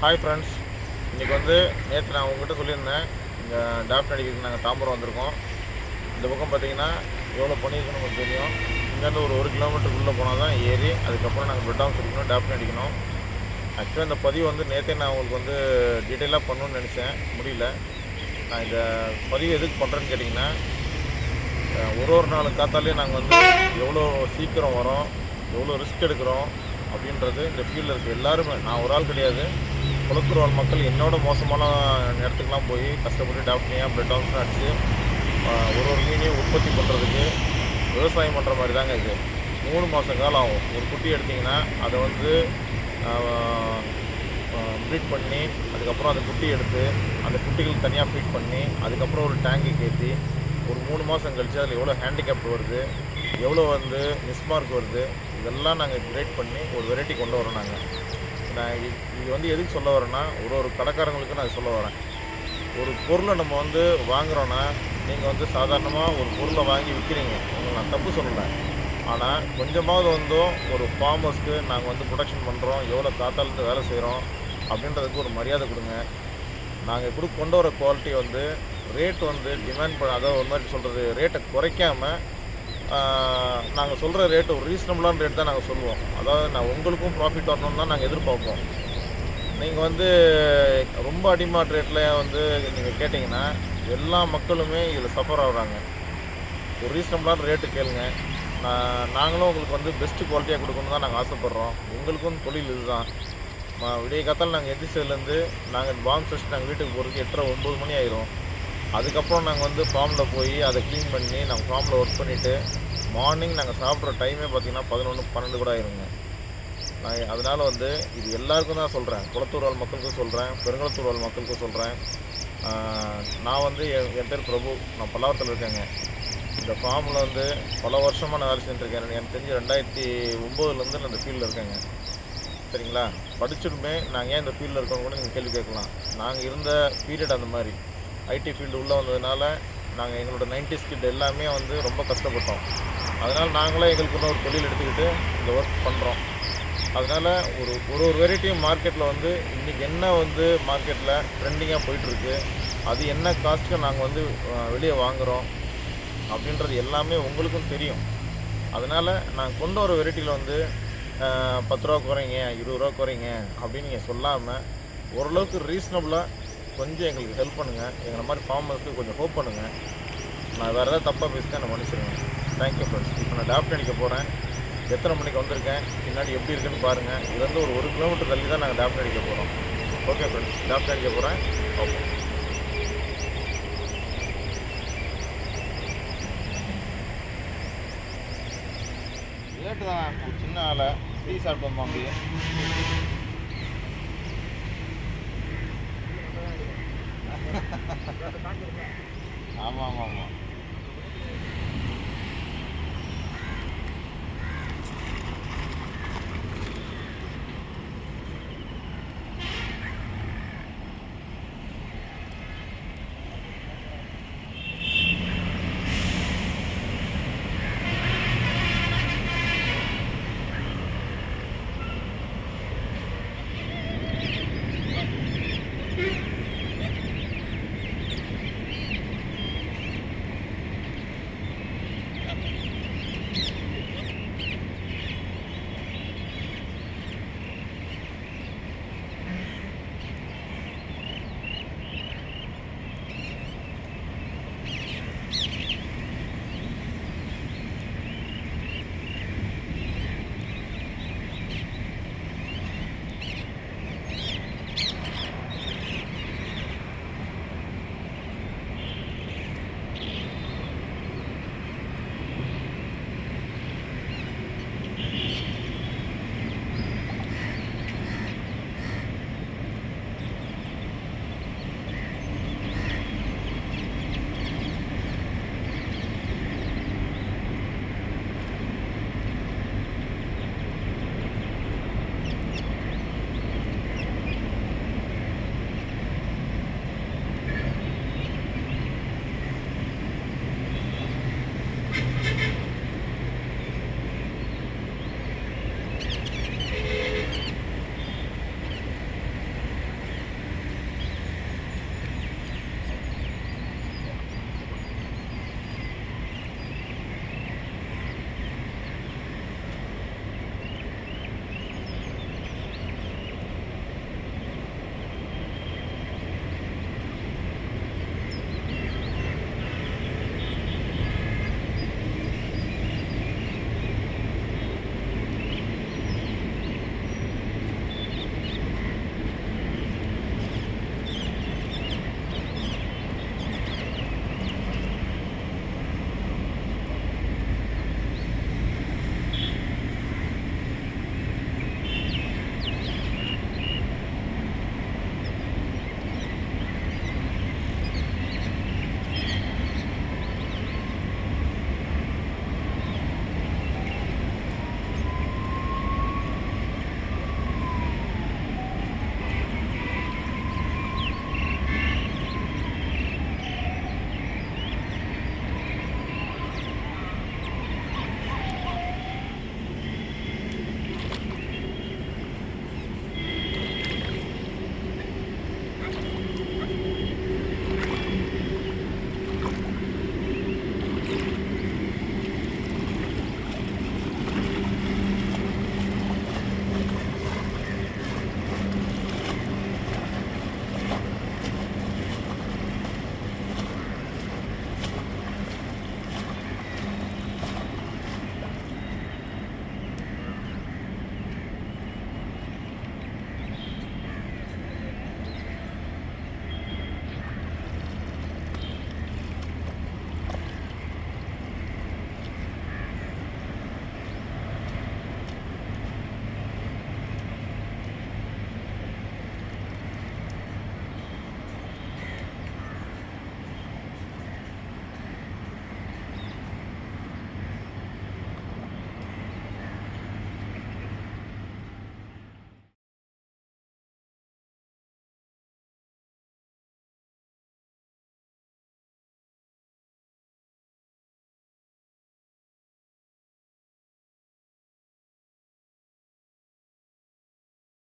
Hi friends, இன்றைக்கி நேற்று நான் உங்கள்கிட்ட சொல்லியிருந்தேன். இங்கே டாக்டர் அடிக்கிறதுக்கு நாங்கள் தாம்பரம் வந்திருக்கோம். இந்த பக்கம் பார்த்தீங்கன்னா எவ்வளோ பண்ணியிருக்கணும் உங்களுக்கு தெரியும். இங்கேருந்து ஒரு கிலோமீட்டருக்குள்ளே போனால் தான் ஏறி அதுக்கப்புறம் நாங்கள் பெட் ஆஃப் அடிக்கணும், டாக்டர் அடிக்கணும். ஆக்சுவலாக இந்த பதிவு நேற்றே நான் உங்களுக்கு டீட்டெயிலாக பண்ணணும்னு நினச்சேன், முடியல. நான் இந்த பதிவு எதுக்கு பண்ணுறேன்னு கேட்டிங்கன்னா, ஒரு நாள் காத்தாலே நாங்கள் எவ்வளோ சீக்கிரம் வரோம், எவ்வளோ ரிஸ்க் எடுக்கிறோம் அப்படின்றது இந்த ஃபீல்டில் இருக்குது எல்லாருமே. நான் ஒரு ஆள் கிடையாது, குளத்தூர் வாழ் மக்கள் என்னோட மோசமான இடத்துக்குலாம் போய் கஷ்டப்பட்டு டாக்டரியாக பிளட் டாக்டர் அடித்து ஒரு மீனையும் உற்பத்தி பண்ணுறதுக்கு விவசாயம் பண்ணுற மாதிரி தாங்க இது. 3 மாதம் காலம் ஆகும். ஒரு குட்டி எடுத்திங்கன்னா அதை ப்ரீட் பண்ணி அதுக்கப்புறம் அந்த குட்டி எடுத்து அந்த குட்டிகளுக்கு தனியாக ஃபீட் பண்ணி அதுக்கப்புறம் ஒரு டேங்குக்கு ஏற்றி ஒரு 3 மாதம் கழித்து அதில் எவ்வளோ ஹேண்டிகேப்ட் வருது, எவ்வளோ மிஸ்மார்க் வருது, இதெல்லாம் நாங்கள் கிரேட் பண்ணி ஒரு வெரைட்டி கொண்டு வரோம். நான் இது எதுக்கு சொல்ல வரேன்னா, ஒரு கடைக்காரங்களுக்கு நான் சொல்ல வரேன். ஒரு பொருளை நம்ம வாங்குகிறோன்னா, நீங்கள் சாதாரணமாக ஒரு பொருளை வாங்கி விற்கிறீங்க, உங்களை நான் தப்பு சொல்லலை. ஆனால் கொஞ்சமாவது ஒரு ஃபார்மர்ஸ்க்கு நாங்கள் ப்ரொடக்ஷன் பண்ணுறோம், எவ்வளோ காத்தாலேருந்து வேலை செய்கிறோம் அப்படின்றதுக்கு ஒரு மரியாதை கொடுங்க. நாங்கள் கொண்டு வர குவாலிட்டி ரேட் டிமாண்ட் பண்ண, அதாவது ஒரு மாதிரி சொல்கிறது, ரேட்டை குறைக்காமல் நாங்கள் சொல்கிற ரேட்டு ஒரு ரீசனபுளான ரேட் தான் நாங்கள் சொல்லுவோம். அதாவது உங்களுக்கும் ப்ராஃபிட் வரணும்னு தான் நாங்கள் எதிர்பார்ப்போம். நீங்கள் ரொம்ப அடிமாட் ரேட்டில் நீங்கள் கேட்டிங்கன்னா எல்லா மக்களுமே இதில் சஃபர் ஆகுறாங்க. ஒரு ரீசனபுளான ரேட்டு கேளுங்க. நாங்களும் உங்களுக்கு பெஸ்ட்டு குவாலிட்டியாக கொடுக்கணுன்னு தான் நாங்கள் ஆசைப்பட்றோம். எங்களுக்கும் தொழில் இதுதான். விடிய காத்தால் நாங்கள் எந்திரிச்சதுலேருந்து நாங்கள் பாம்பு ஃபஸ்ட் நாங்கள் வீட்டுக்கு போகிறதுக்கு 8:30 9 மணி ஆயிரும். அதுக்கப்புறம் நாங்கள் ஃபார்மில் போய் அதை க்ளீன் பண்ணி நாங்கள் ஃபார்மில் ஒர்க் பண்ணிவிட்டு மார்னிங் நாங்கள் சாப்பிட்ற டைமே பார்த்திங்கன்னா 11 12 கூட ஆயிருங்க. நான் அதனால் இது எல்லாருக்கும் தான் சொல்கிறேன். குளத்தூர் வாழ் மக்களுக்கும் சொல்கிறேன், பெருங்குளத்தூர் வாழ் மக்களுக்கும் சொல்கிறேன். நான் என் பேர் பிரபு, நான் பல்லாவரத்தில் இருக்கேங்க. இந்த ஃபார்மில் பல வருஷமாக நான் வேலை செஞ்சுருக்கேன். எனக்கு தெரிஞ்சு 2009 நான் இந்த ஃபீல்டில் இருக்கேங்க. சரிங்களா? படிச்சுட்டுமே நாங்கள் ஏன் இந்த ஃபீல்டில் இருக்கோன்னு கூட நீங்கள் கேள்வி கேட்கலாம். நாங்கள் இருந்த பீரியட் அந்த மாதிரி ஐடி ஃபீல்டு உள்ளே வந்ததுனால நாங்கள் எங்களோட 90s கிட் எல்லாமே ரொம்ப கஷ்டப்பட்டோம். அதனால் நாங்களே எங்களுக்குன்னு ஒரு தொழில் எடுத்துக்கிட்டு இந்த ஒர்க் பண்ணுறோம். அதனால் ஒரு வெரைட்டியும் மார்க்கெட்டில் இன்றைக்கி என்ன மார்க்கெட்டில் ட்ரெண்டிங்காக போயிட்டுருக்கு, அது என்ன காஸ்ட்டுக்கு நாங்கள் வெளியே வாங்குகிறோம் அப்படின்றது எல்லாமே உங்களுக்கும் தெரியும். அதனால் நாங்கள் கொண்டு வர வெரைட்டியில் 10 ரூபா குறைங்க, 20 ரூபா குறைங்க அப்படின்னு நீங்கள் சொல்லாமல் ஓரளவுக்கு ரீசனபுளாக கொஞ்சம் எங்களுக்கு ஹெல்ப் பண்ணுங்கள். எங்களை மாதிரி ஃபார்மர்ஸ்க்கு கொஞ்சம் ஹோப் பண்ணுங்கள். நான் வேறு ஏதாவது தப்பாக பேசிட்டேன், நான் மன்னிச்சிருங்க. Thank you friends. இப்போ நான் டாக்டர் அடிக்க போகிறேன். எத்தனை மணிக்கு வந்திருக்கேன், பின்னாடி எப்படி இருக்குன்னு பாருங்கள். இதுலேருந்து ஒரு கிலோமீட்டர் தள்ளி தான் நாங்கள் டாக்டர் அடிக்க போகிறோம். ஓகே ஃப்ரெண்ட்ஸ், டாக்டர் அடிக்க போகிறேன். ஓகே. லேட்டு தான், ஒரு சின்ன ஆளை டீ சாப்பிட்டோம் அப்படியே. ஆமாம் ஆமாம் ஆமாம்.